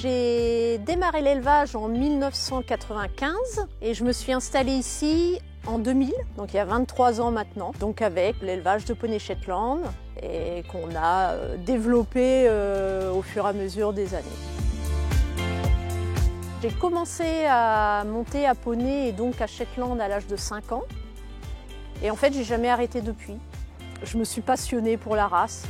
J'ai démarré l'élevage en 1995 et je me suis installée ici en 2000, donc il y a 23 ans maintenant, donc avec l'élevage de poney Shetland et qu'on a développé au fur et à mesure des années. J'ai commencé à monter à poney et donc à Shetland à l'âge de 5 ans. Et en fait, j'ai jamais arrêté depuis. Je me suis passionnée pour la race.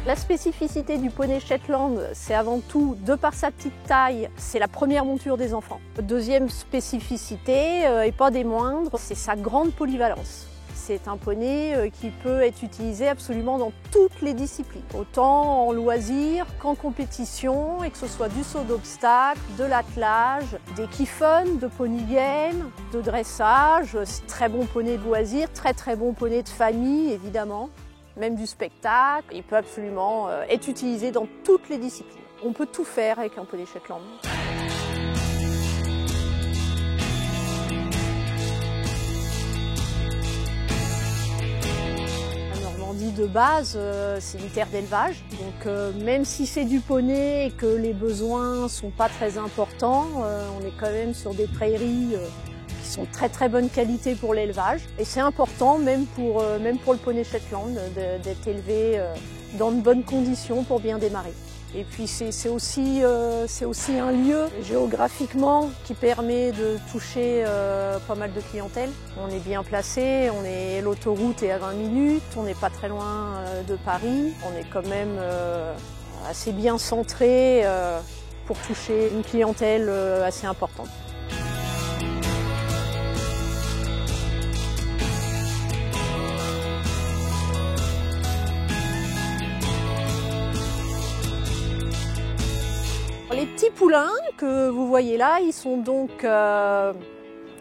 La spécificité du poney Shetland, c'est avant tout, de par sa petite taille, c'est la première monture des enfants. Deuxième spécificité, et pas des moindres, c'est sa grande polyvalence. C'est un poney qui peut être utilisé absolument dans toutes les disciplines, autant en loisir qu'en compétition, et que ce soit du saut d'obstacle, de l'attelage, des key-fun, de pony game, de dressage, très bon poney de loisir, très bon poney de famille évidemment, même du spectacle. Il peut absolument être utilisé dans toutes les disciplines. On peut tout faire avec un poney Shetland. De base, c'est une terre d'élevage, donc même si c'est du poney et que les besoins sont pas très importants, on est quand même sur des prairies qui sont très bonne qualité pour l'élevage. Et c'est important même pour le poney Shetland d'être élevé dans de bonnes conditions pour bien démarrer. Et puis c'est aussi un lieu géographiquement qui permet de toucher pas mal de clientèle. On est bien placé, l'autoroute est à 20 minutes, on n'est pas très loin de Paris. On est quand même assez bien centré pour toucher une clientèle assez importante. Les petits poulains que vous voyez là, ils sont donc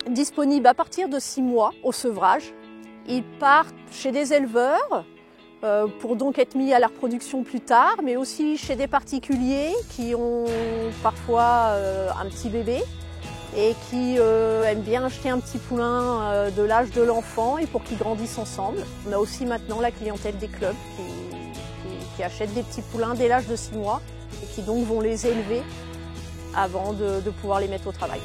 disponibles à partir de 6 mois au sevrage. Ils partent chez des éleveurs pour donc être mis à la reproduction plus tard, mais aussi chez des particuliers qui ont parfois un petit bébé et qui aiment bien acheter un petit poulain de l'âge de l'enfant et pour qu'ils grandissent ensemble. On a aussi maintenant la clientèle des clubs qui achètent des petits poulains dès l'âge de 6 mois. Et qui donc vont les élever avant de pouvoir les mettre au travail.